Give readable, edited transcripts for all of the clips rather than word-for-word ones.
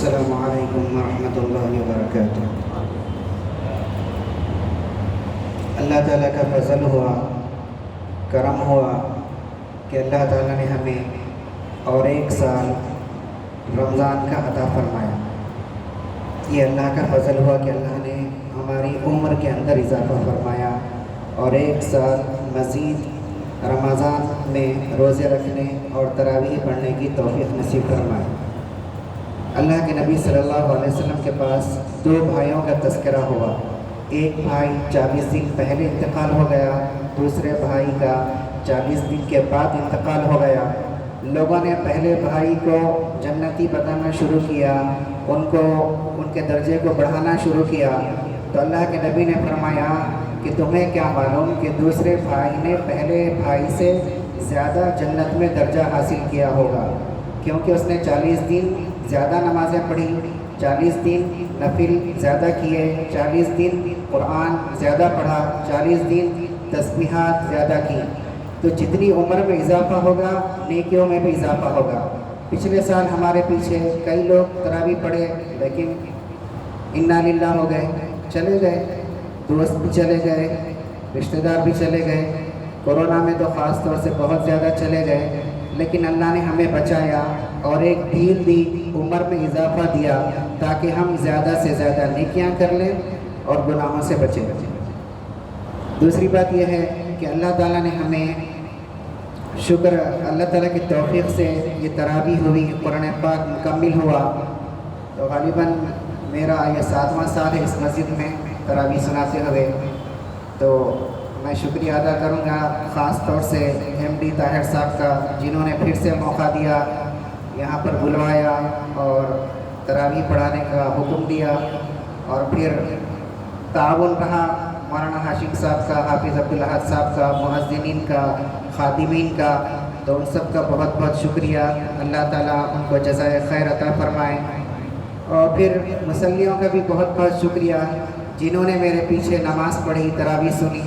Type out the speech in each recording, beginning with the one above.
السلام علیکم ورحمۃ اللہ وبرکاتہ۔ اللہ تعالیٰ کا فضل ہوا، کرم ہوا کہ اللہ تعالیٰ نے ہمیں اور ایک سال رمضان کا عطا فرمایا۔ یہ اللہ کا فضل ہوا کہ اللہ نے ہماری عمر کے اندر اضافہ فرمایا اور ایک سال مزید رمضان میں روزے رکھنے اور تراویح پڑھنے کی توفیق نصیب فرمائی۔ اللہ کے نبی صلی اللہ علیہ وسلم کے پاس دو بھائیوں کا تذکرہ ہوا۔ ایک بھائی 40 دن پہلے انتقال ہو گیا، دوسرے بھائی کا 40 دن کے بعد انتقال ہو گیا۔ لوگوں نے پہلے بھائی کو جنتی بتانا شروع کیا، ان کے درجے کو بڑھانا شروع کیا، تو اللہ کے نبی نے فرمایا کہ تمہیں کیا معلوم کہ دوسرے بھائی نے پہلے بھائی سے زیادہ جنت میں درجہ حاصل کیا ہوگا، کیونکہ اس نے 40 دن زیادہ نمازیں پڑھی، 40 دن نفل زیادہ کیے، 40 دن قرآن زیادہ پڑھا، 40 دن تسبیحات زیادہ کی، تو جتنی عمر میں اضافہ ہوگا نیکیوں میں بھی اضافہ ہوگا۔ پچھلے سال ہمارے پیچھے کئی لوگ تراویح پڑھے لیکن انا للہ ہو گئے، چلے گئے، دوست بھی چلے گئے، رشتہ دار بھی چلے گئے، کورونا میں تو خاص طور سے بہت زیادہ چلے گئے، لیکن اللہ نے ہمیں بچایا اور ایک ڈھیل دی، عمر میں اضافہ دیا تاکہ ہم زیادہ سے زیادہ نیکیاں کر لیں اور گناہوں سے بچیں۔ دوسری بات یہ ہے کہ اللہ تعالیٰ نے ہمیں شکر، اللہ تعالیٰ کی توفیق سے یہ تراویح ہوئی، قرآن پاک مکمل ہوا، تو غالباً میرا یہ 7واں سال ہے اس مسجد میں تراویح سناتے ہوئے، تو میں شکریہ ادا کروں گا خاص طور سے ایم ڈی طاہر صاحب کا، جنہوں نے پھر سے موقع دیا، یہاں پر بلوایا اور تراویح پڑھانے کا حکم دیا، اور پھر تعاون رہا مولانا ہاشم صاحب کا، حافظ عبدالاحد صاحب کا، مؤذنین کا، خادمین کا، تو ان سب کا بہت بہت شکریہ، اللہ تعالیٰ ان کو جزائے خیر عطا فرمائے۔ اور پھر مصلیوں کا بھی بہت بہت شکریہ جنہوں نے میرے پیچھے نماز پڑھی، تراویح سنی۔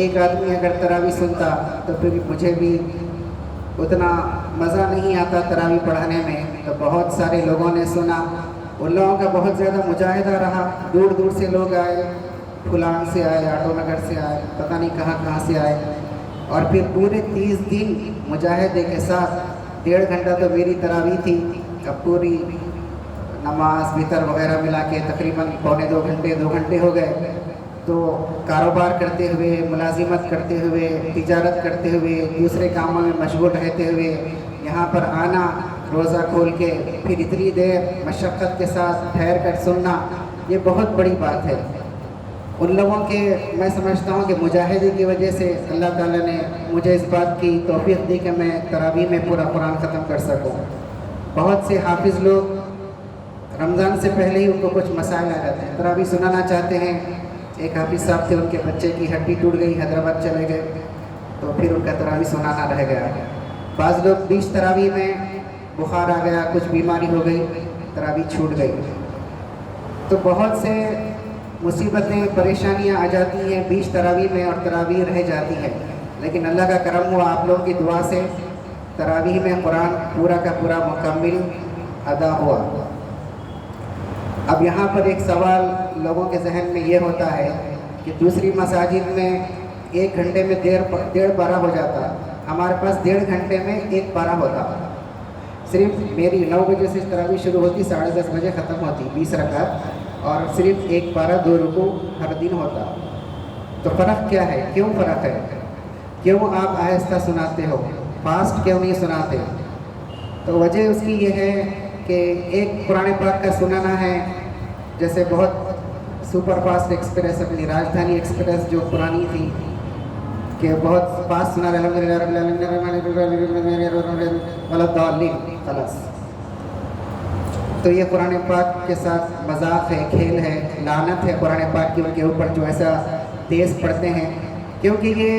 ایک آدمی اگر تراویح سنتا تو پھر مجھے بھی اتنا مزہ نہیں آتا تراویح پڑھانے میں، تو بہت سارے لوگوں نے سنا، ان لوگوں کا بہت زیادہ مجاہدہ رہا، دور دور سے لوگ آئے، پھلان سے آئے، آٹو نگر سے آئے، پتہ نہیں کہاں کہاں سے آئے، اور پھر پورے 30 دن مجاہدے کے ساتھ 1.5 گھنٹہ تو میری تراویح تھی، اب پوری نماز وطر وغیرہ ملا کے تقریباً پونے 2 گھنٹے 2 گھنٹے ہو گئے۔ تو کاروبار کرتے ہوئے، ملازمت کرتے ہوئے، تجارت کرتے ہوئے، دوسرے کاموں میں مشغول رہتے ہوئے یہاں پر آنا، روزہ کھول کے پھر اتنی دیر مشقت کے ساتھ ٹھہر کر سننا، یہ بہت بڑی بات ہے۔ ان لوگوں کے میں سمجھتا ہوں کہ مجاہدے کی وجہ سے اللہ تعالیٰ نے مجھے اس بات کی توفیق دی کہ میں تراویح میں پورا قرآن ختم کر سکوں۔ بہت سے حافظ لوگ رمضان سے پہلے ہی ان کو کچھ مسائل آ جاتے ہیں، تراویح سنانا چاہتے ہیں، ایک حافظ صاحب تھے، ان کے بچے کی ہڈی ٹوٹ گئی، حیدرآباد چلے گئے، تو پھر ان کا تراویح سنانا رہ گیا۔ بعض لوگ بیچ تراویح میں بخار آ گیا، کچھ بیماری ہو گئی، تراویح چھوٹ گئی، تو بہت سے مصیبتیں پریشانیاں آ جاتی ہیں بیچ تراویح میں اور تراویح رہ جاتی ہے، لیکن اللہ کا کرم ہوا، آپ لوگوں کی دعا سے تراویح میں قرآن پورا کا پورا مکمل ادا ہوا۔ اب یہاں پر ایک سوال لوگوں کے ذہن میں یہ ہوتا ہے کہ دوسری مساجد میں 1 گھنٹے میں 1.5 پارہ ہو جاتا، ہمارے پاس 1.5 گھنٹے میں 1 پارہ ہوتا، صرف میری 9 بجے سے تراویح شروع ہوتی، 10:30 بجے ختم ہوتی، 20 رکعت، اور صرف 1 پارہ 2 رکوع ہر دن ہوتا۔ تو فرق کیا ہے؟ کیوں فرق ہے؟ کیوں آپ آہستہ سناتے ہو، فاسٹ کیوں نہیں سناتے؟ تو وجہ اس کی یہ ہے کہ ایک قرآن پاک کا سنانا ہے، جیسے بہت سپر فاسٹ ایکسپریس، اپنی راجدھانی ایکسپریس جو پرانی تھی کہ بہت فاسٹ سنا رہے، الحمدللہ رب العالمین خلاص۔ تو یہ قرآن پاک کے ساتھ مذاق ہے، کھیل ہے، لعنت ہے قرآن پاک کی ان کے اوپر جو ایسا تیز پڑھتے ہیں، کیونکہ یہ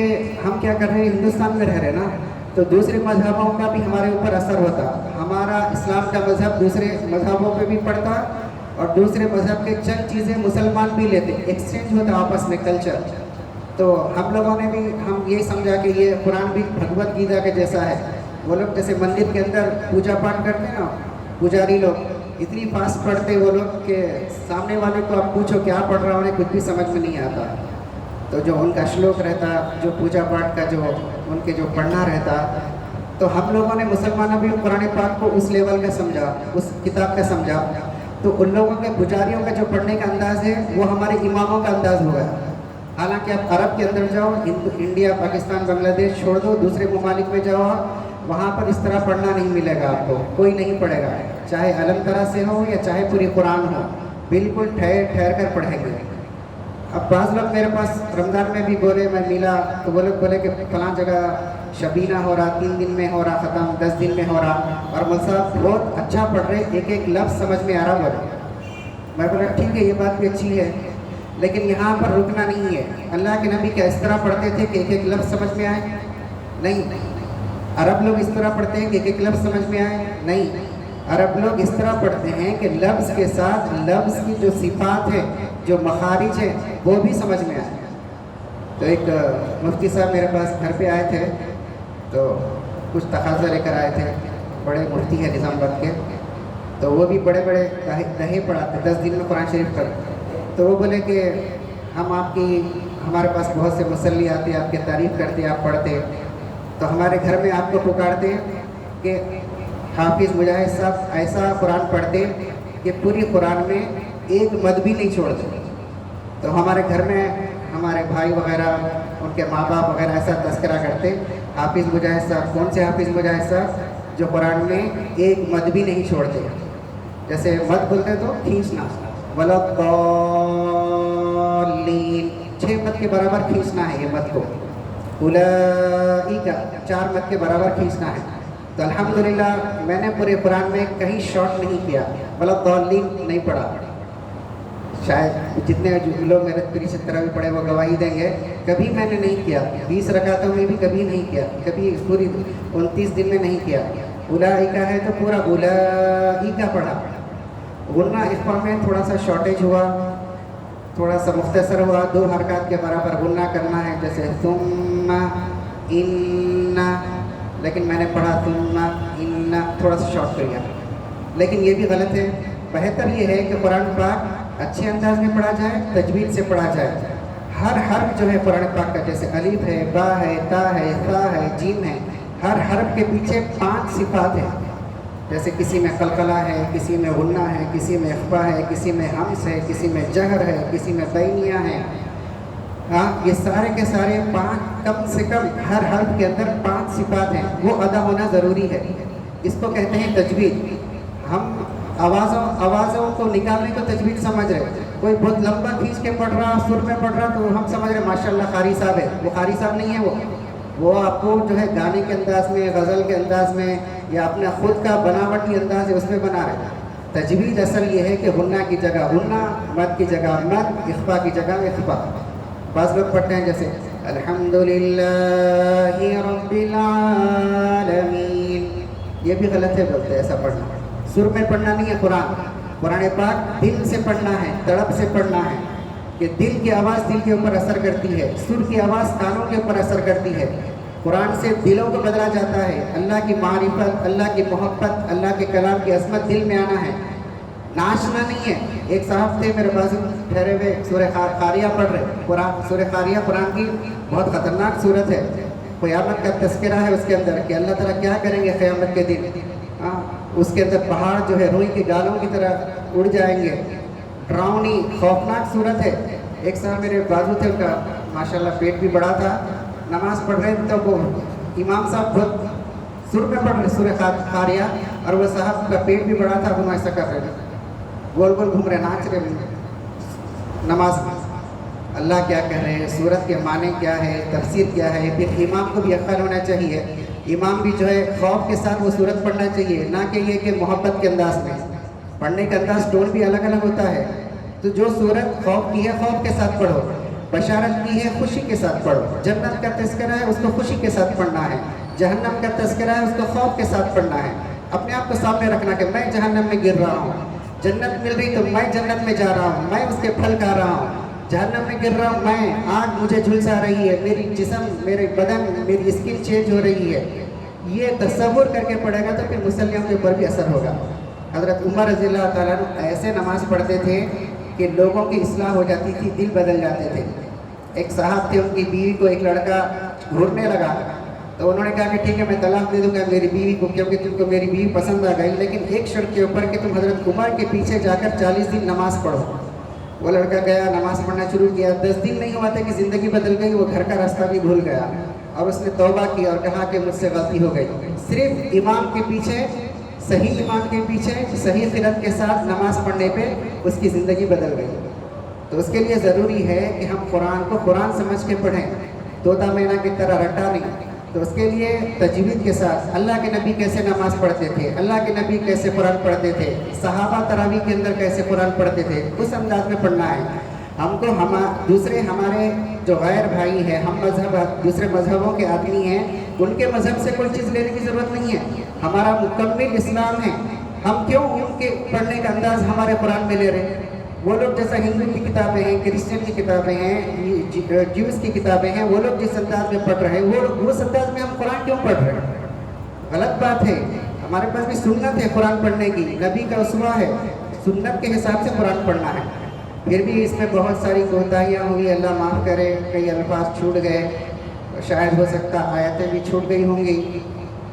ہم کیا کر رہے ہیں، ہندوستان میں رہ رہے ہیں نا، تو دوسرے مذہبوں کا بھی ہمارے اوپر اثر ہوتا، ہمارا اسلام کا مذہب دوسرے مذہبوں پہ بھی پڑتا، اور دوسرے مذہب کے چند چیزیں مسلمان بھی لیتے، ایکسچینج ہوتا آپس میں کلچر۔ تو ہم لوگوں نے بھی ہم یہ سمجھا کہ یہ قرآن بھی بھگوت گیتا کے جیسا ہے، وہ لوگ جیسے مندر کے اندر پوجا پاٹ کرتے ہیں نا پجاری لوگ، اتنی فاسٹ پڑھتے وہ لوگ کہ سامنے والے کو آپ پوچھو کیا پڑھ رہا انہیں کچھ بھی سمجھ میں نہیں آتا. تو جو ان کا شلوک رہتا, جو پوجا پاٹ کا جو ان کے جو پڑھنا رہتا, تو ہم لوگوں نے مسلمانوں بھی قرآن پاک کو اس لیول کا سمجھا, اس کتاب کا سمجھا. تو ان لوگوں کے پجاریوں کا جو پڑھنے کا انداز ہے وہ ہمارے اماموں کا انداز ہوگا. حالانکہ آپ عرب کے اندر جاؤ, انڈیا, پاکستان, بنگلہ دیش چھوڑ دو, دوسرے ممالک میں جاؤ, وہاں پر اس طرح پڑھنا نہیں ملے گا آپ کو, کوئی نہیں پڑھے گا, چاہے علم طرح سے ہو یا چاہے پوری قرآن ہو, بالکل ٹھہر کر پڑھیں گے. اب بعض لوگ میرے پاس رمضان میں بھی بولے, میں ملا تو وہ لوگ بولے کہ فلاں جگہ شبینہ ہو رہا, 3 دن میں ہو رہا ختم, 10 دن میں ہو رہا, اور مول صاحب بہت اچھا پڑھ رہے, ایک ایک لفظ سمجھ میں آ رہا بولے. میں بولا ٹھیک ہے, یہ بات بھی اچھی ہے, لیکن یہاں پر رکنا نہیں ہے. اللہ کے نبی کیا اس طرح پڑھتے تھے کہ ایک ایک لفظ سمجھ میں آئے؟ نہیں. عرب لوگ اس طرح پڑھتے ہیں کہ ایک ایک لفظ سمجھ میں آئے؟ نہیں. عرب لوگ اس طرح پڑھتے ہیں کہ لفظ کے ساتھ لفظ کی جو صفات ہے, جو مخارج ہے, وہ بھی سمجھ میں آئے. تو ایک مفتی صاحب میرے پاس گھر پہ آئے تھے, تو کچھ تقاضا لے کر آئے تھے. بڑے مفتی ہیں نظام آباد کے, تو وہ بھی بڑے بڑے دہے پڑھاتے, 10 دن میں قرآن شریف پڑھتے. تو وہ بولے کہ ہمارے پاس بہت سے مصلی آتے, آپ کی تعریف کرتے, آپ پڑھتے, تو ہمارے گھر میں آپ کو پکارتے کہ حافظ مجاہد صاحب ایسا قرآن پڑھتے کہ پوری قرآن میں ایک مد بھی نہیں چھوڑتے. تو ہمارے گھر میں ہمارے بھائی وغیرہ, ان کے ماں باپ وغیرہ ایسا تذکرہ کرتے, حافظ مجاہد صاحب. کون سے حافظ مجاہد صاحب؟ جو قرآن میں ایک مد بھی نہیں چھوڑتے. جیسے مد بولتے تو کھینچنا, وَلَضَّالِّينَ, 6 مد کے برابر کھینچنا ہے یہ مد کو. اولئک 4 مد کے برابر کھینچنا ہے. تو الحمدللہ میں نے پورے قرآن میں کہیں شارٹ نہیں کیا, وَلَضَّالِّينَ نہیں پڑھا. شاید جتنے لوگ میرے پیچھے طرح بھی پڑھے وہ گواہی دیں گے, کبھی میں نے نہیں کیا. 20 رکعتوں میں بھی کبھی نہیں کیا, کبھی پوری 29 دن میں نہیں کیا. اولئک ہے تو پورا اولئک پڑھا. غنہ اخفا میں تھوڑا سا شارٹیج ہوا, تھوڑا سا مختصر ہوا, 2 حرکات کے برابر غنہ کرنا ہے, جیسے ثم ان, لیکن میں نے پڑھا ثم ان, تھوڑا سا شارٹ کر گیا. لیکن یہ بھی غلط ہے. بہتر یہ ہے کہ قرآن پاک اچھے انداز میں پڑھا جائے, تجوید سے پڑھا جائے. ہر حرف جو ہے قرآن پاک کا, جیسے الف ہے, با ہے, تا ہے, فا ہے, جیم ہے, ہر حرف کے پیچھے 5 صفات ہیں. جیسے کسی میں قلقلہ ہے, کسی میں غنہ ہے, کسی میں اخفا ہے, کسی میں ہمس ہے, کسی میں جہر ہے, کسی میں بینیہ ہے. ہاں, یہ سارے کے سارے 5, کم سے کم ہر حرف کے اندر 5 صفات ہیں, وہ ادا ہونا ضروری ہے. اس کو کہتے ہیں تجوید. ہم آوازوں کو نکالنے کو تجوید سمجھ رہے. کوئی بہت لمبا کھینچ کے پڑھ رہا, سر میں پڑھ رہا, تو ہم سمجھ رہے ماشاءاللہ قاری صاحب ہے. وہ قاری صاحب نہیں ہے, وہ آپ کو جو ہے گانے کے انداز میں, غزل کے انداز میں, یا اپنا خود کا بناوٹی انداز ہے اس میں بنا رہے. تجوید اصل یہ ہے کہ غنہ کی جگہ غنہ, مد کی جگہ مد, اخفا کی جگہ اخفا. بعض لوگ پڑھتے ہیں جیسے الحمدللہ رب العالمین, یہ بھی غلط ہے بولتے ہیں ایسا پڑھنا. سر میں پڑھنا نہیں ہے قرآن پاک دل سے پڑھنا ہے, تڑپ سے پڑھنا ہے. کہ دل کی آواز دل کے اوپر اثر کرتی ہے, سر کی آواز کانوں کے اوپر اثر کرتی ہے. قرآن سے دلوں کو بدلا جاتا ہے. اللہ کی معرفت, اللہ کی محبت, اللہ کے کلام کی عظمت دل میں آنا ہے, ناچنا نہیں ہے. ایک صاحب تھے میرے پاس ٹھہرے ہوئے, سورہ قاریہ پڑھ رہے. قرآن سورہ قاریہ قرآن کی بہت خطرناک صورت ہے. قیامت کا تذکرہ ہے اس کے اندر کہ اللہ تعالیٰ کیا کریں گے قیامت کے دن. اس کے اندر پہاڑ جو ہے روئی کے گالوں کی طرح اڑ جائیں گے. ڈراؤنی خوفناک صورت ہے. ایک صاحب میرے بازو تھے, ان کا ماشاءاللہ پیٹ بھی بڑا تھا, نماز پڑھ رہے تو وہ امام صاحب بہت سر میں پڑھ رہے سورہ قاریہ, اور وہ صاحب کا پیٹ بھی بڑا تھا, وہ ایسا کر رہے, گول گول گھوم رہے, ناچ رہے نماز میں. اللہ کیا کہہ رہے ہیں, سورت کے معنی کیا ہے, تفسیر کیا ہے. پھر امام کو بھی عقل ہونا چاہیے. امام بھی جو ہے خوف کے ساتھ وہ سورت پڑھنا چاہیے, نہ کہ یہ کہ محبت کے انداز میں. پڑھنے کا انداز ٹون بھی الگ الگ ہوتا ہے. تو جو سورت خوف کی ہے خوف کے ساتھ پڑھو, بشارت کی ہے خوشی کے ساتھ پڑھو. جنت کا تذکرہ ہے اس کو خوشی کے ساتھ پڑھنا ہے, جہنم کا تذکرہ ہے اس کو خوف کے ساتھ پڑھنا ہے. اپنے آپ کو سامنے رکھنا کہ میں جہنم میں گر رہا ہوں, جنت مل رہی تو میں جنت میں جا رہا ہوں, میں اس کے پھل کھا رہا ہوں. جہنم میں گر رہا ہوں میں, آگ مجھے جھلسا رہی ہے, میری جسم, میرے بدن, میری اسکن چینج ہو رہی ہے. یہ تصور کر کے پڑھے گا تو پھر مسلمانوں کے اوپر بھی اثر ہوگا. حضرت عمر رضی اللہ تعالیٰ عنہ ایسے نماز پڑھتے تھے کہ لوگوں کی اصلاح ہو جاتی تھی، دل بدل جاتے تھے۔ ایک صاحب تھے، ان کی بیوی کو ایک لڑکا گھورنے لگا، تو انہوں نے کہا کہ ٹھیک ہے میں طلاق دے دوں گا میری بیوی کو، کیونکہ تم کو میری بیوی پسند آ گئی، لیکن ایک شرط کے اوپر کہ تم حضرت عمر کے پیچھے جا کر 40 دن نماز پڑھو۔ وہ لڑکا گیا، نماز پڑھنا شروع کیا، 10 دن نہیں ہوا تھا کہ زندگی بدل گئی، وہ گھر کا راستہ بھی بھول گیا، اور اس نے توبہ کی اور کہا کہ مجھ سے غلطی ہو گئی۔ صرف امام کے پیچھے، صحیح امام کے پیچھے صحیح قرات کے ساتھ نماز پڑھنے پہ اس کی زندگی بدل گئی۔ تو اس کے لیے ضروری ہے کہ ہم قرآن کو قرآن سمجھ کے پڑھیں، طوطا مینا کی طرح رٹا نہیں۔ تو اس کے لیے تجوید کے ساتھ اللہ کے نبی کیسے نماز پڑھتے تھے، اللہ کے نبی کیسے قرآن پڑھتے تھے، صحابہ تراویح کے اندر کیسے قرآن پڑھتے تھے، اس انداز میں پڑھنا ہے۔ ہم کو دوسرے ہمارے جو غیر بھائی ہیں، ہم مذہب دوسرے مذہبوں کے آدمی ہیں، ان کے مذہب سے کوئی چیز لینے کی ضرورت نہیں ہے۔ ہمارا مکمل اسلام ہے، ہم کیوں ان کے پڑھنے کا انداز ہمارے قرآن میں لے رہے ہیں؟ وہ لوگ جیسا ہندو کی کتابیں ہیں، کرسچن کی کتابیں ہیں، جیوز کی کتابیں ہیں، وہ لوگ جس انداز میں پڑھ رہے ہیں، وہ اس انداز میں ہم قرآن کیوں پڑھ رہے ہیں؟ غلط بات ہے۔ ہمارے پاس بھی سنت ہے قرآن پڑھنے کی، نبی کا اسوہ ہے، سنت کے حساب سے قرآن پڑھنا ہے۔ پھر بھی اس میں بہت ساری کوتاہیاں ہوئی، اللہ معاف کرے، کئی الفاظ چھوٹ گئے، شاید ہو سکتا آیتیں بھی چھوٹ گئی ہوں گی۔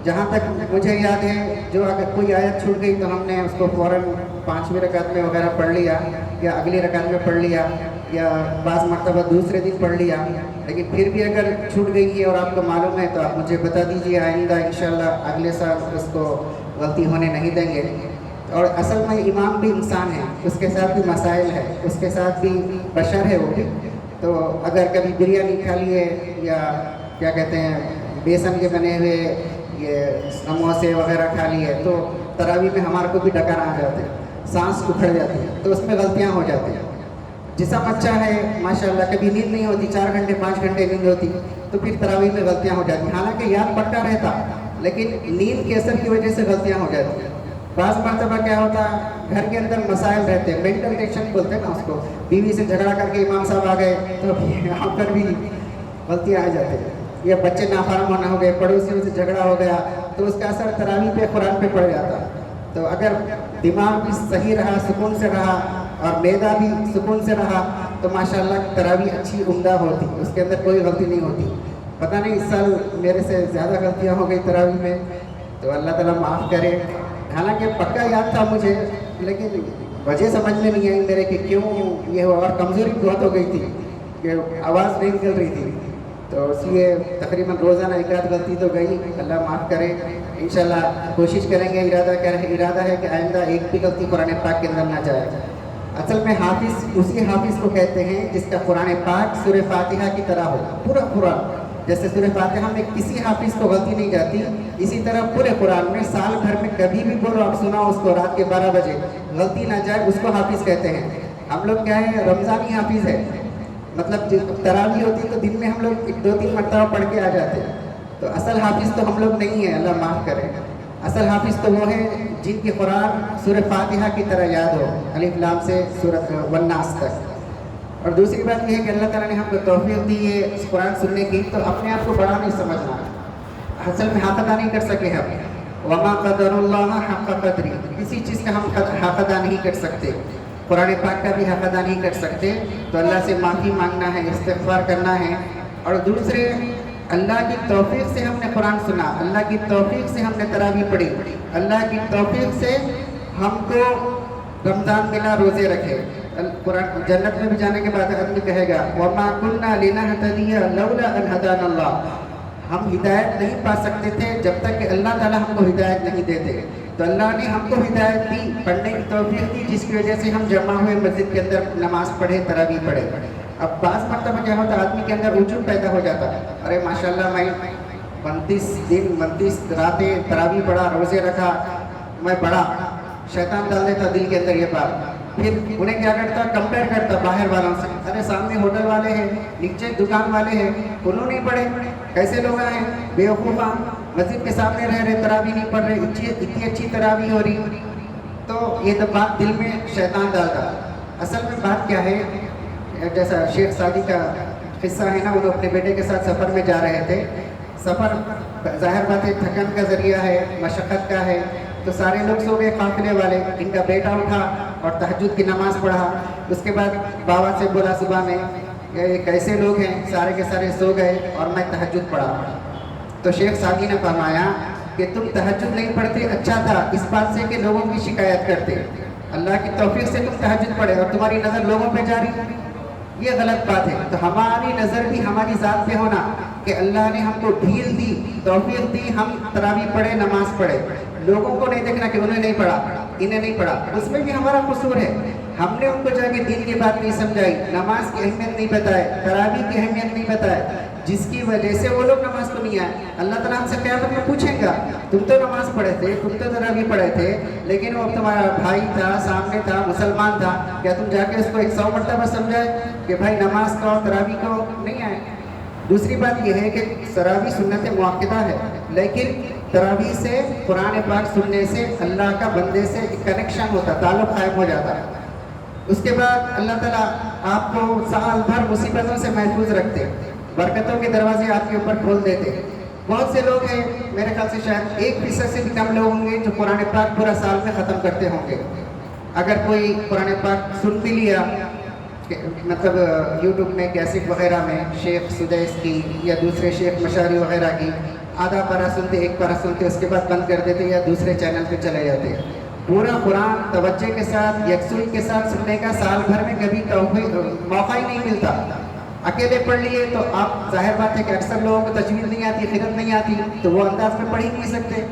جہاں تک مجھے یاد ہے، جو اگر کوئی آیت چھوٹ گئی تو ہم نے اس کو فوراً 5ویں رکعت میں وغیرہ پڑھ لیا، یا اگلی رکعت میں پڑھ لیا، یا بعض مرتبہ دوسرے دن پڑھ لیا۔ لیکن پھر بھی اگر چھوٹ گئی ہے اور آپ کو معلوم ہے تو آپ مجھے بتا دیجیے، آئندہ انشاءاللہ اگلے سال اس کو غلطی ہونے نہیں دیں گے۔ اور اصل میں امام بھی انسان ہے، اس کے ساتھ بھی مسائل ہے، اس کے ساتھ بھی بشر ہے وہ بھی۔ تو اگر کبھی بریانی کھا لیے، یا کیا کہتے ہیں بیسن کے بنے ہوئے یہ سموسے وغیرہ کھا لیے، تو تراویح میں ہمارے کو بھی ڈکر آ جاتے ہیں، سانس اکھڑ جاتی ہے، تو اس میں غلطیاں ہو جاتی ہیں۔ جسم اچھا ہے ماشاءاللہ، کبھی نیند نہیں ہوتی، 4 گھنٹے 5 گھنٹے نیند ہوتی، تو پھر تراویح میں غلطیاں ہو جاتی ہیں، حالانکہ یاد پکا رہتا، لیکن نیند کے اثر کی وجہ سے غلطیاں ہو جاتی ہیں۔ بعض مرتبہ کیا ہوتا ہے، گھر کے اندر مسائل رہتے ہیں، مینٹل ٹینشن بولتے ہیں نا اس کو، بیوی سے جھگڑا کر کے امام صاحب آ گئے تو یہاں پر بھی غلطیاں آ جاتی ہیں، یا بچے نافرمان ہونا ہو گئے، پڑوسیوں سے جھگڑا ہو گیا، تو اس کا اثر تراویح پہ قرآن پہ پڑ جاتا۔ تو اگر دماغ بھی صحیح رہا، سکون سے رہا، اور معدہ بھی سکون سے رہا، تو ماشاءاللہ تراویح اچھی عمدہ ہوتی، اس کے اندر کوئی غلطی نہیں ہوتی۔ پتہ نہیں اس سال میرے سے زیادہ غلطیاں ہو گئی تراویح میں، تو اللہ تعالیٰ معاف کرے۔ حالانکہ پکا یاد تھا مجھے، لیکن وجہ سمجھ میں نہیں آئی میرے کہ کیوں یہ ہوا، اور کمزوری بہت ہو گئی تھی کہ آواز نہیں نکل رہی تھی، تو اس لیے تقریباً روزانہ ایک آدھ غلطی تو گئی، اللہ معاف کرے۔ انشاءاللہ کوشش کریں گے، ارادہ ہے کہ آئندہ ایک بھی غلطی قرآن پاک کے اندر نہ جائے۔ اصل میں حافظ اسی حافظ کو کہتے ہیں جس کا قرآن پاک سورہ فاتحہ کی طرح ہو، پورا قرآن، جیسے سورہ فاتحہ میں کسی حافظ کو غلطی نہیں جاتی، اسی طرح پورے قرآن میں سال بھر میں کبھی بھی بولو آپ سناؤ اس کو، رات کے 12 بجے غلطی نہ جائے، اس کو حافظ کہتے ہیں۔ ہم لوگ کیا ہے، رمضانی حافظ ہے، مطلب تراویح ہوتی ہے تو دن میں ہم لوگ 2-3 مرتبہ پڑھ کے آ جاتے ہیں، تو اصل حافظ تو ہم لوگ نہیں ہیں، اللہ معاف کرے۔ اصل حافظ تو وہ ہیں جن کی قرآن سورہ فاتحہ کی طرح یاد ہو، الف لام سے سورۃ والناس تک۔ اور دوسری بات یہ ہے کہ اللہ تعالیٰ نے ہم کو توفیق دی ہے اس قرآن سننے کی، تو اپنے آپ کو بڑا نہیں سمجھنا، اصل میں حق ادا نہیں کر سکے ہم، وما قدر اللہ حق قدری، کسی چیز کا ہم حق ادا نہیں کر سکتے، قرآن پاک کا بھی حق ادا نہیں کر سکتے، تو اللہ سے معافی مانگنا ہے، استغفار کرنا ہے۔ اور دوسرے، اللہ کی توفیق سے ہم نے قرآن سنا، اللہ کی توفیق سے ہم نے تراویح پڑھی، اللہ کی توفیق سے ہم کو رمضان ملا، روزے رکھے۔ قرآن جنت میں بھی جانے کے بعد آدمی کہے گا وَمَا كُنَّا لِنَهْتَدِيَ لَوْلَا أَنْ هَدَانَا اللَّهُ، ہم ہدایت نہیں پا سکتے تھے جب تک کہ اللہ تعالیٰ ہم کو ہدایت نہیں دیتے، تو اللہ نے ہم کو ہدایت دی، پڑھنے کی توفیق دی، جس کی وجہ سے ہم جمع ہوئے مسجد کے اندر نماز پڑھے، تراویح پڑھے۔ اب بعض مرتبہ کیا ہوتا ہے، آدمی کے اندر عجب پیدا ہو جاتا ہے، ارے ماشاءاللہ میں 29 دن 29 راتیں تراویح پڑھا، روزے رکھا، میں بڑا، شیطان ڈال دیتا دل کے اندر یہ بات، پھر انہیں کیا کرتا، کمپیئر کرتا باہر والوں سے، ارے سامنے ہوٹل والے ہیں، نیچے دکان والے ہیں، انہوں نہیں پڑھے، کیسے لوگ ہیں بیوقوفاں، مسجد کے سامنے رہ رہے، تراویح نہیں پڑھ رہے، اتنی اچھی تراویح ہو رہی۔ تو یہ تو بات دل میں شیطان ڈالتا۔ اصل میں بات کیا ہے، جیسا شیخ سعدی کا قصہ ہے نا، وہ اپنے بیٹے کے ساتھ سفر میں جا رہے تھے، سفر ظاہر بات ہے تھکن کا ذریعہ ہے، مشقت کا ہے، تو سارے لوگ سو گئے قافلے والے. ان کا بیٹا اٹھا اور تہجد کی نماز پڑھا. اس کے بعد بابا سے بولا صبح میں یہ کیسے لوگ ہیں, سارے کے سارے سو گئے اور میں تہجد پڑھا. تو شیخ سعدی نے فرمایا کہ تم تہجد نہیں پڑھتے اچھا تھا, اس بات سے کہ لوگوں کی شکایت کرتے. اللہ کی توفیق سے تم تہجد پڑھے اور تمہاری نظر لوگوں پہ جاری, یہ غلط بات ہے. تو ہماری نظر بھی ہماری ذات پہ ہونا کہ اللہ نے ہم کو ڈھیل دی, توفیق دی, ہم تراویح پڑھے, نماز پڑھے. لوگوں کو نہیں دیکھنا کہ انہیں نہیں پڑھا, انہیں نہیں پڑھا, اس میں بھی ہمارا قصور ہے. ہم نے ان کو جا کے دین کی بات نہیں سمجھائی, نماز کی اہمیت نہیں بتائے, تراویح کی اہمیت نہیں بتائے, جس کی وجہ سے وہ لوگ نماز کو نہیں آئے. اللہ تعالیٰ ہم سے قیامت میں پوچھیں گا تم تو نماز پڑھے تھے, تم تو تراویح پڑھے تھے, لیکن وہ تمہارا بھائی تھا, سامنے تھا, مسلمان تھا, کیا تم جا کے اس کو 100 مرتبہ سمجھائے کہ بھائی نماز کو تراویح کو نہیں آئے. دوسری بات یہ ہے کہ تراویح سنت مؤکدہ ہے, لیکن تراویح سے قرآن پاک سننے سے اللہ کا بندے سے کنیکشن ہوتا, تعلق قائم ہو جاتا. اس کے بعد اللہ تعالیٰ آپ کو سال بھر مصیبتوں سے محفوظ رکھتے, برکتوں کے دروازے آپ کے اوپر کھول دیتے. بہت سے لوگ ہیں, میرے خیال سے شاید 1% سے بھی کم لوگ ہوں گے جو قرآن پاک پورا سال میں ختم کرتے ہوں گے. اگر کوئی قرآن پاک سن بھی لیا, مطلب یوٹیوب میں کیسٹ وغیرہ میں شیخ سدیس کی یا دوسرے شیخ مشاری وغیرہ کی, آدھا پارہ سنتے, 1 پارہ سنتے, اس کے بعد بند کر دیتے یا دوسرے چینل پہ چلے جاتے. پورا قرآن توجہ کے ساتھ, یکسوئی کے ساتھ سننے کا سال بھر میں کبھی موقع ہی نہیں ملتا. اکیلے پڑھ لیے تو آپ, ظاہر بات ہے کہ اکثر لوگوں کو تجوید نہیں آتی, قرأت نہیں آتی, تو وہ انداز میں پڑھ ہی نہیں سکتے.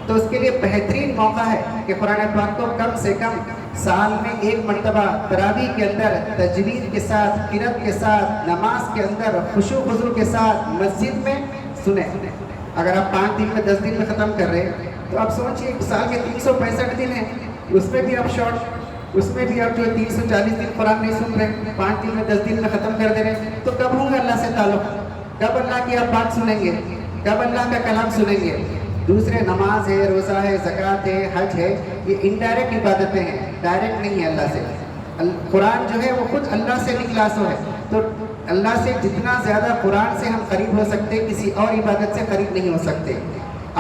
تو اس کے لیے بہترین موقع ہے کہ قرآن پاک کو کم سے کم سال میں 1 مرتبہ تراویح کے اندر تجوید کے ساتھ, قرأت کے ساتھ, نماز کے اندر خشوع خضوع کے ساتھ مسجد میں سنیں. اگر آپ 5 دن میں 10 دن میں ختم کر رہے ہیں تو آپ سوچیے سال کے 365 دن ہیں, اس میں بھی آپ اس میں بھی آپ جو 340 دن قرآن نہیں سن رہے, 5 دن میں 10 دن میں ختم کر دے رہے, تو کب ہوں گا اللہ سے تعلق, کب اللہ کی آپ بات سنیں گے, کب اللہ کا کلام سنیں گے. دوسرے نماز ہے, روزہ ہے, زکوٰۃ ہے, حج ہے, یہ انڈائریکٹ عبادتیں ہیں, ڈائریکٹ نہیں ہے اللہ سے. قرآن جو ہے وہ خود اللہ سے نکلا سو ہے, تو اللہ سے جتنا زیادہ قرآن سے ہم قریب ہو سکتے, کسی اور عبادت سے قریب نہیں ہو سکتے.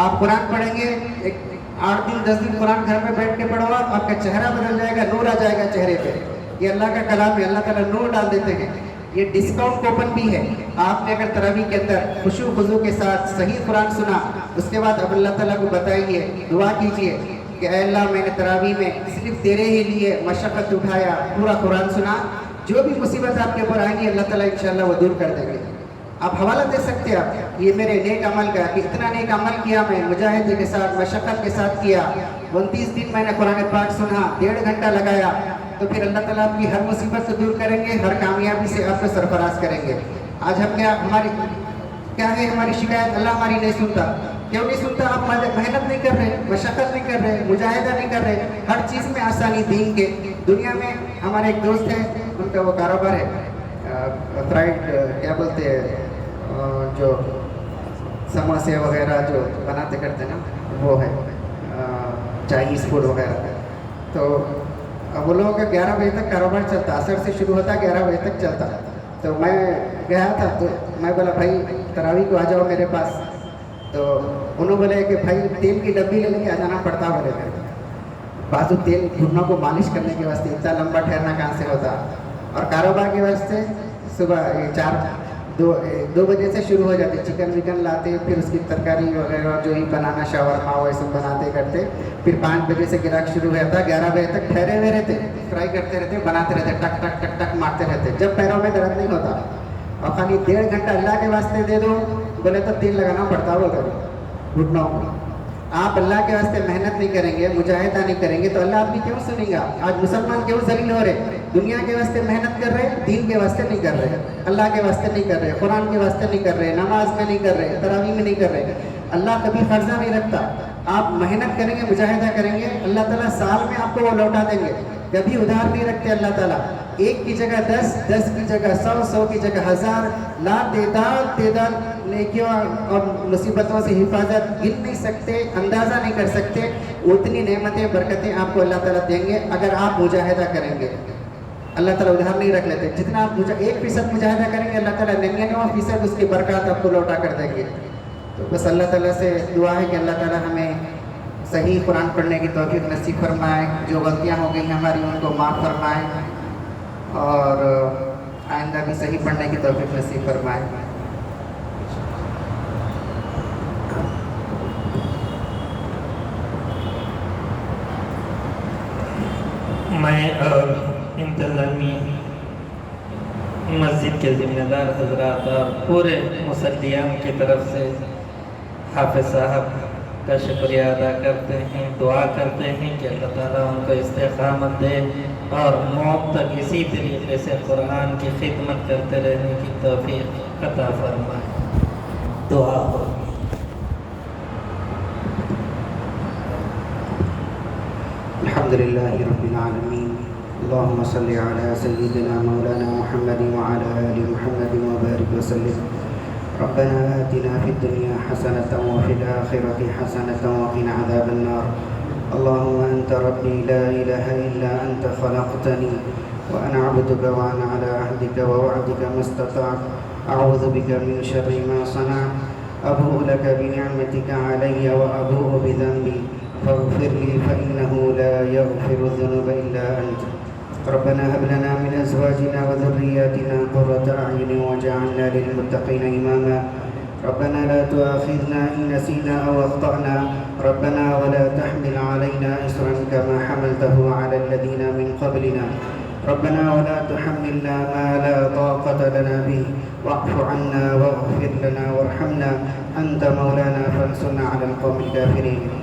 آپ قرآن پڑھیں گے, 8 دن 10 دن قرآن گھر میں بیٹھ کے پڑھو, آپ کا چہرہ بدل جائے گا, نور آ جائے گا چہرے پہ. یہ اللہ کا کلام ہے, اللہ تعالیٰ نور ڈال دیتے ہیں. یہ ڈسکاؤنٹ کوپن بھی ہے. آپ نے اگر تراویح کے اندر خشوع خضوع کے ساتھ صحیح قرآن سنا, اس کے بعد اب اللہ تعالیٰ کو بتائیے, دعا کیجیے کہ اے اللہ میں نے تراویح میں صرف تیرے ہی لیے مشقت اٹھایا, پورا قرآن سنا, جو بھی مصیبت آپ کے اوپر آئیں گی اللہ تعالیٰ انشاءاللہ وہ دور کر دیں گے. آپ حوالہ دے سکتے ہیں, آپ یہ میرے نیک عمل کا, کہ اتنا نیک عمل کیا میں, مجاہدے کے ساتھ, مشقت کے ساتھ کیا, 29 دن میں نے قرآن پاک سنا, 1.5 گھنٹہ لگایا, تو پھر اللہ تعالیٰ آپ کی ہر مصیبت سے دور کریں گے, ہر کامیابی سے آپ کو سرفراز کریں گے. آج ہم کیا ہے ہماری شکایت, اللہ ہماری نہیں سنتا. کیوں نہیں سنتا؟ آپ محنت نہیں کر رہے, مشقت نہیں کر رہے, مجاہدہ نہیں کر رہے, ہر چیز میں آسانی دین کے. دنیا میں ہمارے ایک دوست ہیں, ان کا وہ کاروبار ہے فرائڈ کیا بولتے ہیں, جو سموسے وغیرہ جو بناتے کرتے نا, وہ ہے چائنیز فوڈ وغیرہ. تو وہ لوگوں کا 11 بجے تک کاروبار چلتا, عصر سے شروع ہوتا, 11 بجے تک چلتا. تو میں گیا تھا, تو میں بولا بھائی تراویح کو آ جاؤ میرے پاس. تو انہوں بولے کہ بھائی تیل کی ڈبی لے لے کے آ جانا پڑتا, بولے کر بازو تیل گھٹنوں کو مالش کرنے کے واسطے اتنا لمبا ٹھہرنا کہاں سے ہوتا. اور کاروبار کے واسطے صبح 2 بجے سے شروع ہو جاتے, چکن وکن لاتے, پھر اس کی ترکاری وغیرہ جو ہی بنانا, شاورما وہ سب بناتے کرتے, پھر 5 بجے سے گراہک شروع ہوا تھا, 11 بجے تک ٹھہرے ہوئے رہتے, فرائی کرتے رہتے, بناتے رہتے, ٹک ٹک ٹک ٹک مارتے رہتے, جب پیروں میں درد نہیں ہوتا. اور خالی 1.5 گھنٹہ اللہ کے واسطے دے دو, بولے تو تیل لگانا پڑتا وہ گھٹنوں کو. آپ اللہ کے واسطے محنت نہیں کریں گے, مجاہدہ نہیں کریں گے, تو اللہ آپ کی کیوں سنیں گا؟ آج مسلمان کیوں ذلیل ہو رہے؟ دنیا کے واسطے محنت کر رہے, دین کے واسطے نہیں کر رہے, اللہ کے واسطے نہیں کر رہے, قرآن کے واسطے نہیں کر رہے, نماز میں نہیں کر رہے, تراویح میں نہیں کر رہے. اللہ کبھی قرضہ نہیں رکھتا. آپ محنت کریں گے, مجاہدہ کریں گے, اللہ تعالیٰ سال میں آپ کو وہ لوٹا دیں گے. کبھی ادھار نہیں رکھتے اللہ تعالیٰ. 1 کی جگہ 10, 10 کی جگہ 100, 100 کی جگہ 1000, لاکھ تعداد نیکیوں اور مصیبتوں سے حفاظت گن نہیں سکتے, اندازہ نہیں کر سکتے. اتنی نعمتیں, برکتیں آپ کو اللہ تعالیٰ دیں گے اگر آپ مجاہدہ کریں گے. اللہ تعالیٰ ادھار نہیں رکھ لیتے. جتنا آپ 1% مجاہدہ کریں گے, اللہ تعالیٰ 99% اس کی برکات آپ کو لوٹا کر دیں گے. تو بس اللہ تعالیٰ سے دعا ہے کہ اللہ تعالیٰ ہمیں صحیح قرآن پڑھنے کی توفیق نصیب فرمائے، جو غلطیاں ہو گئی ہماری ان کو معاف فرمائے، اور آئندہ بھی صحیح پڑھنے کی توفیق نصیب فرمائے۔ میں اور انتظامی مسجد کے ذمہ دار حضرات اور پورے مصلیان کی طرف سے حافظ صاحب کا شکریہ ادا کرتے ہیں، دعا کرتے ہیں کہ اللہ تعالیٰ ان کو استقامت دے اور موت تک اسی طریقے سے قرآن کی خدمت کرتے رہنے کی توفیق عطا فرمائے۔ دعا ہو۔ الحمدللہ رب العالمین، اللہم صلی علی سیدنا مولانا محمد وعلی آل محمد وبارک وسلم۔ ربنا آتنا فی الدنیا حسنة وفی الآخرة حسنة وقنا عذاب النار۔ اللہم انت ربی لا الہ الا انت خلقتنی وانا عبدک وانا علی عہدک ووعدک ما استطعت، اعوذ بک من شر ما صنعت، ابوء لک بنعمتک علی وابوء بذنبی فاغفر لي فإنه لا يغفر الذنوب إلا أنت۔ ربنا هب لنا من أزواجنا وذرياتنا قرة أعين واجعلنا للمتقين إماما۔ ربنا لا تؤاخذنا إن نسينا أو أخطأنا، ربنا ولا تحمل علينا إصرا كما حملته على الذين من قبلنا، ربنا ولا تحملنا ما لا طاقة لنا به، واعف عنا واغفر لنا وارحمنا، أنت مولانا فانصرنا على القوم الكافرين۔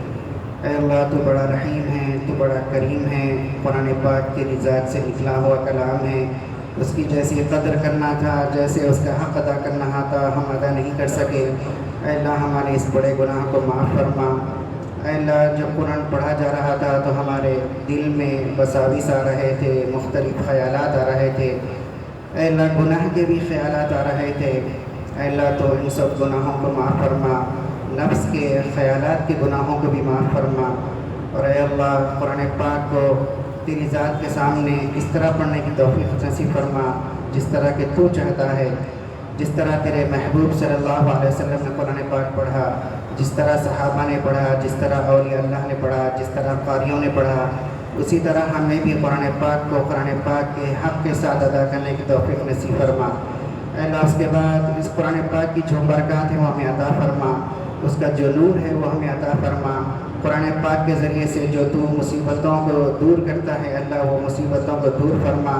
اے اللہ تو بڑا رحیم ہے، تو بڑا کریم ہے، قرآن پاک تیری ذات سے نکلا ہوا کلام ہے، اس کی جیسی قدر کرنا تھا، جیسے اس کا حق ادا کرنا تھا، ہم ادا نہیں کر سکے۔ اے اللہ ہمارے اس بڑے گناہ کو معاف فرما۔ اے اللہ جب قرآن پڑھا جا رہا تھا تو ہمارے دل میں وساوس آ رہے تھے، مختلف خیالات آ رہے تھے، اے اللہ گناہ کے بھی خیالات آ رہے تھے۔ اے اللہ تو ان سب گناہوں کو معاف فرما، نفس کے خیالات کے گناہوں کو بھی معاف فرما، اور اے اللہ قرآن پاک کو تیری ذات کے سامنے اس طرح پڑھنے کی توفیق نصیب فرما جس طرح کہ تو چاہتا ہے، جس طرح تیرے محبوب صلی اللہ علیہ وسلم نے قرآن پاک پڑھا، جس طرح صحابہ نے پڑھا، جس طرح اولیاء اللہ نے پڑھا، جس طرح قاریوں نے پڑھا، اسی طرح ہمیں بھی قرآن پاک کو قرآن پاک کے حق کے ساتھ ادا کرنے کی توفیق نصیب فرما۔ اے اللہ اس کے بعد اس قرآن پاک کی جو برکات ہیں وہ ہمیں عطا فرما، اس کا جو نور ہے وہ ہمیں عطا فرما۔ قرآن پاک کے ذریعے سے جو تو مصیبتوں کو دور کرتا ہے اللہ وہ مصیبتوں کو دور فرما۔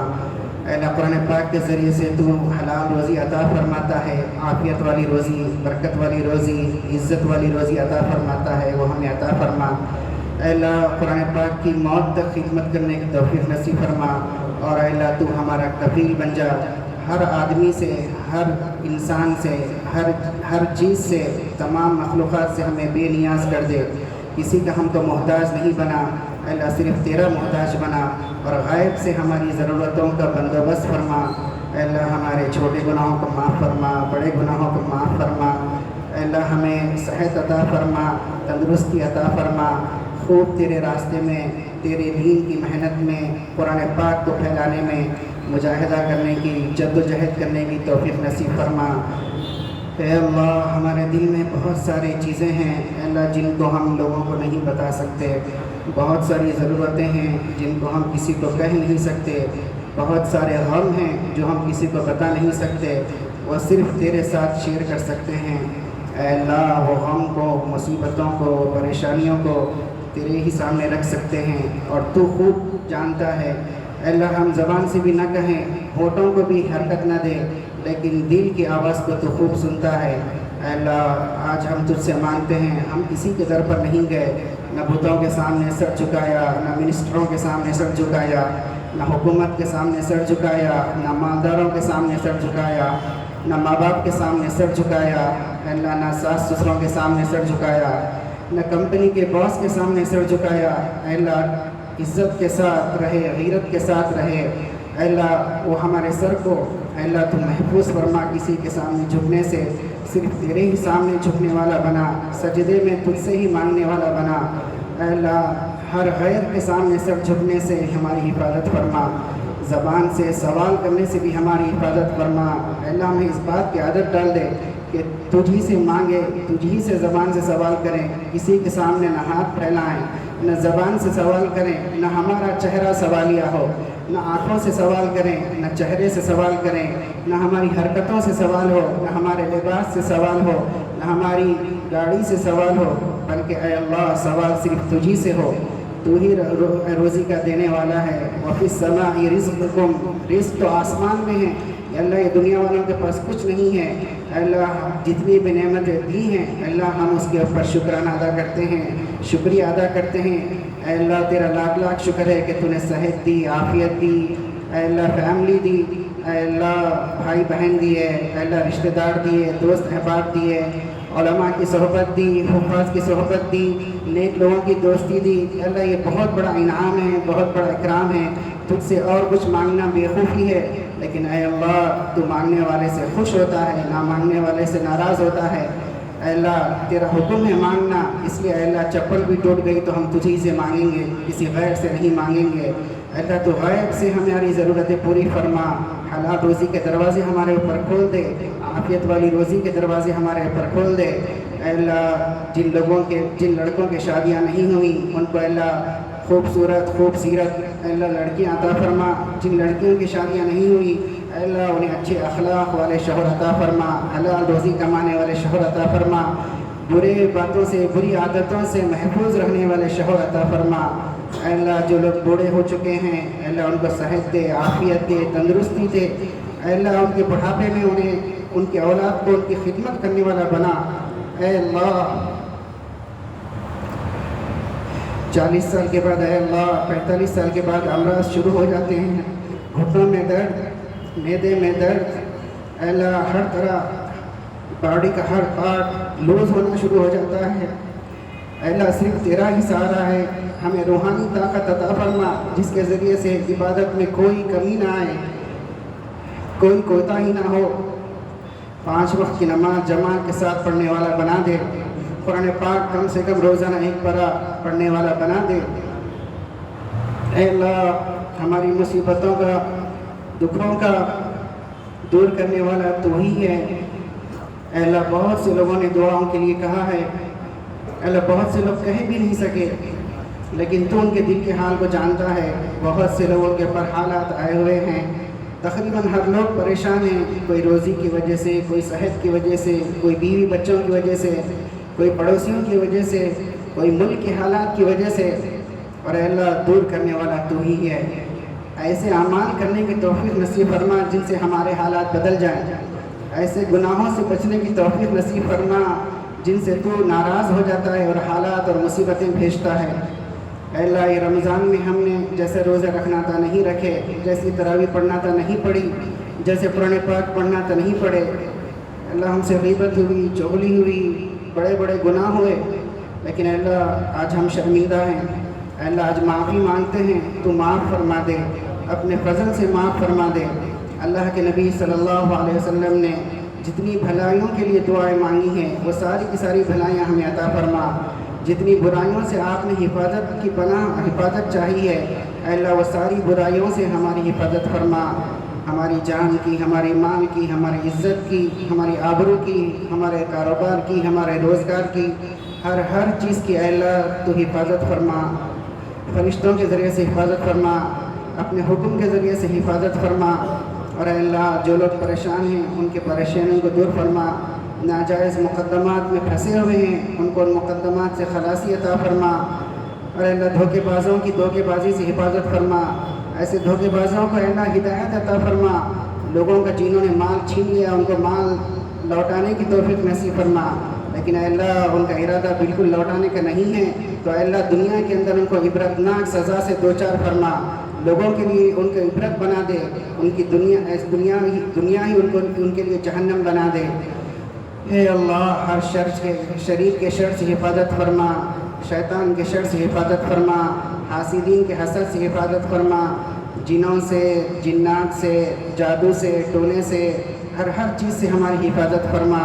اے اللہ قرآن پاک کے ذریعے سے تو حلال روزی عطا فرماتا ہے، عافیت والی روزی، برکت والی روزی، عزت والی روزی عطا فرماتا ہے، وہ ہمیں عطا فرما۔ اے اللہ قرآن پاک کی موت تک خدمت کرنے کی توفیق نصیب فرما، اور اے اللہ تو ہمارا کفیل بن جا، ہر آدمی سے، ہر انسان سے، ہر چیز سے، تمام مخلوقات سے ہمیں بے نیاز کر دے، کسی کا ہم کو محتاج نہیں بنا، اے اللہ صرف تیرا محتاج بنا، اور غائب سے ہماری ضرورتوں کا بندوبست فرما۔ اے اللہ ہمارے چھوٹے گناہوں کو معاف فرما، بڑے گناہوں کو معاف فرما۔ اے اللہ ہمیں صحت عطا فرما، تندرستی عطا فرما، خوب تیرے راستے میں، تیرے دین کی محنت میں، قرآن پاک کو پھیلانے میں مجاہدہ کرنے کی، جد و جہد کرنے کی توفیق نصیب فرما۔ اے اللہ ہمارے دل میں بہت ساری چیزیں ہیں اے اللہ جن کو ہم لوگوں کو نہیں بتا سکتے، بہت ساری ضرورتیں ہیں جن کو ہم کسی کو کہہ نہیں سکتے، بہت سارے غم ہیں جو ہم کسی کو بتا نہیں سکتے، وہ صرف تیرے ساتھ شیئر کر سکتے ہیں۔ اے اللہ وہ غم کو، مصیبتوں کو، پریشانیوں کو تیرے ہی سامنے رکھ سکتے ہیں، اور تو خوب جانتا ہے۔ اے اللہ ہم زبان سے بھی نہ کہیں، ہونٹوں کو بھی حرکت نہ دے، لیکن دل کی آواز کو تو خوب سنتا ہے۔ اے اللہ آج ہم تجھ سے مانگتے ہیں، ہم کسی کے در پر نہیں گئے، نہ بتوں کے سامنے سر جھکایا، نہ منسٹروں کے سامنے سر جھکایا، نہ حکومت کے سامنے سر جھکایا، نہ مالداروں کے سامنے سر جھکایا، نہ ماں باپ کے سامنے سر جھکایا، اے اللہ نہ ساس سسروں کے سامنے سر جھکایا، نہ کمپنی کے باس کے سامنے سر جھکایا۔ اے اللہ عزت کے ساتھ رہے، غیرت کے ساتھ رہے، اے اللہ وہ ہمارے سر کو اے اللہ تو محفوظ فرما، کسی کے سامنے جھکنے سے، صرف تیرے ہی سامنے جھکنے والا بنا، سجدے میں تجھ سے ہی مانگنے والا بنا۔ اے اللہ ہر غیر کے سامنے سر جھکنے سے ہماری حفاظت فرما، زبان سے سوال کرنے سے بھی ہماری حفاظت فرما۔ اے اللہ ہمیں اس بات کی عادت ڈال دے کہ تجھی سے مانگے، تجھی سے زبان سے سوال کریں، کسی کے سامنے نہ ہاتھ پھیلائیں، نہ زبان سے سوال کریں، نہ ہمارا چہرہ سوالیہ ہو، نہ آنکھوں سے سوال کریں، نہ چہرے سے سوال کریں، نہ ہماری حرکتوں سے سوال ہو، نہ ہمارے لباس سے سوال ہو، نہ ہماری گاڑی سے سوال ہو، بلکہ اے اللہ سوال صرف تجھی سے ہو۔ تو ہی روزی کا دینے والا ہے۔ وفی السماء رزقکم، رزق تو آسمان میں ہے۔ یا اللہ یہ دنیا والوں کے پاس کچھ نہیں ہے، اے اللہ جتنی بھی نعمتیں دی ہیں اللہ ہم اس کے اوپر شکرانہ ادا کرتے ہیں، شکریہ ادا کرتے ہیں۔ اے اللہ تیرا لاکھ لاکھ شکر ہے کہ تو نے صحت دی، عافیت دی، اے اللہ فیملی دی، اے اللہ بھائی بہن دیے، اے اللہ رشتہ دار دیے، دوست احباب دیے، علماء کی صحبت دی، حفاظ کی صحبت دی، نیک لوگوں کی دوستی دی۔ اے اللہ یہ بہت بڑا انعام ہے، بہت بڑا اکرام ہے۔ تجھ سے اور کچھ مانگنا بیوقوفی ہے، لیکن اے اللہ تو مانگنے والے سے خوش ہوتا ہے، نہ مانگنے والے سے ناراض ہوتا ہے۔ اے اللہ تیرا حکم ہے مانگنا، اس لیے اے اللہ چپل بھی ٹوٹ گئی تو ہم تجھی سے مانگیں گے، کسی غیر سے نہیں مانگیں گے۔ اے اللہ تو غیب سے ہماری ضرورتیں پوری فرما، حلال روزی کے دروازے ہمارے اوپر کھول دے، عافیت والی روزی کے دروازے ہمارے اوپر کھول دے۔ اے اللہ جن لڑکوں کے شادیاں نہیں ہوئیں ان کو اے اللہ خوبصورت خوبصیرت اے اللہ لڑکیاں عطا فرما، جن لڑکیوں کی شادیاں نہیں ہوئی اے اللہ انہیں اچھے اخلاق والے شوہر عطا فرما، حلال روزی کمانے والے شوہر عطا فرما، برے باتوں سے بری عادتوں سے محفوظ رہنے والے شوہر عطا فرما۔ اے اللہ جو لوگ بوڑھے ہو چکے ہیں اے اللہ ان کو صحت دے، عافیت دے، تندرستی دے۔ اے اللہ ان کے بڑھاپے میں انہیں ان کی اولاد کو ان کی خدمت کرنے والا بنا۔ اے اللہ 40 سال کے بعد اے اللہ 45 سال کے بعد امراض شروع ہو جاتے ہیں، گھٹنوں میں درد، معدے میں درد، اے اللہ ہر طرح باڈی کا ہر پارٹ لوز ہونا شروع ہو جاتا ہے۔ اے اللہ صرف تیرا ہی سہارا ہے، ہمیں روحانی طاقت عطا فرما جس کے ذریعے سے عبادت میں کوئی کمی نہ آئے، کوئی کوتاہی نہ ہو، 5 وقت کی نماز جماعت کے ساتھ پڑھنے والا بنا دے، قرآن پاک کم سے کم روزانہ 1 پارہ پڑھنے والا بنا دے۔ اے اللہ ہماری مصیبتوں کا، دکھوں کا دور کرنے والا تو ہی ہے۔ اے اللہ بہت سے لوگوں نے دعاؤں کے لیے کہا ہے، اے اللہ بہت سے لوگ کہہ بھی نہیں سکے، لیکن تو ان کے دل کے حال کو جانتا ہے۔ بہت سے لوگوں کے اوپر حالات آئے ہوئے ہیں، تقریباً ہر لوگ پریشان ہیں، کوئی روزی کی وجہ سے، کوئی صحت کی وجہ سے، کوئی بیوی بچوں کی وجہ سے، کوئی پڑوسیوں کی وجہ سے، کوئی ملک کے حالات کی وجہ سے، اور اے اللہ دور کرنے والا تو ہی ہے۔ ایسے اعمال کرنے کی توفیق نصیب فرما جن سے ہمارے حالات بدل جائیں، ایسے گناہوں سے بچنے کی توفیق نصیب فرما جن سے تو ناراض ہو جاتا ہے اور حالات اور مصیبتیں بھیجتا ہے۔ اے اللہ یہ رمضان میں ہم نے جیسے روزے رکھنا تھا نہیں رکھے، جیسی تراویح پڑھنا تھا نہیں پڑھی، جیسے قرآن پاک پڑھنا تھا نہیں پڑھے۔ اللہ ہم سے غیبت ہوئی، چغلی ہوئی، بڑے بڑے گناہ ہوئے، لیکن اے اللہ آج ہم شرمندہ ہیں۔ اے اللہ آج معافی مانگتے ہیں، تو معاف فرما دے، اپنے فضل سے معاف فرما دے۔ اللہ کے نبی صلی اللہ علیہ وسلم نے جتنی بھلائیوں کے لیے دعائیں مانگی ہیں وہ ساری کی ساری بھلائیاں ہمیں عطا فرما۔ جتنی برائیوں سے آپ نے حفاظت چاہی ہے اے اللہ وہ ساری برائیوں سے ہماری حفاظت فرما، ہماری جان کی، ہماری مال کی، ہماری عزت کی، ہماری آبرو کی، ہمارے کاروبار کی، ہمارے روزگار کی، ہر چیز کی اے اللہ تو حفاظت فرما، فرشتوں کے ذریعے سے حفاظت فرما، اپنے حکم کے ذریعے سے حفاظت فرما۔ اور اے اللہ جو لوگ پریشان ہیں ان کے پریشانیوں کو دور فرما، ناجائز مقدمات میں پھنسے ہوئے ہیں ان کو ان مقدمات سے خلاصی عطا فرما۔ اور اے اللہ دھوکے بازوں کی دھوکے بازی سے حفاظت فرما، ایسے دھوکے بازوں کو اے اللہ ہدایت عطا فرما، لوگوں کا جنہوں نے مال چھین لیا ان کو مال لوٹانے کی توفیق نصیب فرما، لیکن اے اللہ ان کا ارادہ بالکل لوٹانے کا نہیں ہے، تو اے اللہ دنیا کے اندر ان کو عبرتناک سزا سے دوچار فرما، لوگوں کے لیے ان کو عبرت بنا دے، ان کی دنیا ہی ان کے لیے جہنم بنا دے۔ اے اللہ ہر شریر کے شر سے حفاظت فرما، شیطان کے شر سے حفاظت فرما، حاسدین کے حسد سے حفاظت فرما، جنوں سے، جنات سے، جادو سے، ٹونے سے، ہر چیز سے ہماری حفاظت فرما۔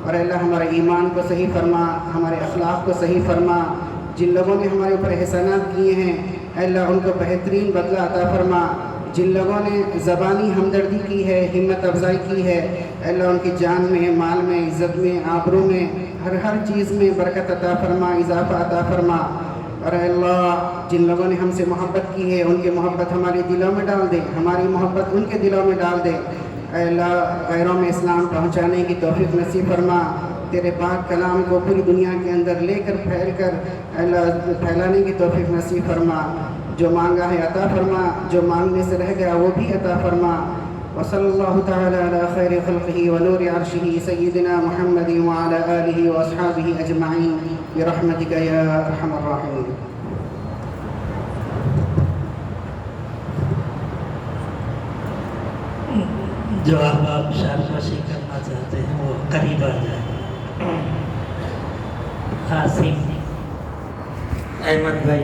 اور اے اللہ ہمارے ایمان کو صحیح فرما، ہمارے اخلاق کو صحیح فرما، جن لوگوں نے ہمارے اوپر احسانات کیے ہیں اے اللہ ان کو بہترین بدلہ عطا فرما، جن لوگوں نے زبانی ہمدردی کی ہے، ہمت افزائی کی ہے، اے اللہ ان کی جان میں، مال میں، عزت میں، آبرو میں، ہر چیز میں برکت عطا فرما، اضافہ عطا فرما۔ اور اے اللہ جن لوگوں نے ہم سے محبت کی ہے ان کی محبت ہمارے دلوں میں ڈال دے، ہماری محبت ان کے دلوں میں ڈال دے۔ اے اللہ غیروں میں اسلام پہنچانے کی توفیق نصیب فرما، تیرے پاک کلام کو پوری دنیا کے اندر لے کر اے اللہ پھیلانے کی توفیق نصیب فرما۔ جو مانگا ہے عطا فرما، جو مانگنے سے رہ گیا وہ بھی عطا فرما۔ وصلی اللہ تعالی علی خیر خلقہ ونور عرشہ سیدنا محمد وعلی آلہ واصحابہ اجمعین برحمتک یا ارحم الراحمین۔ جو احباب شارکشی کرنا چاہتے ہیں وہ قریب آ جائیں۔ عاصم احمد بھائی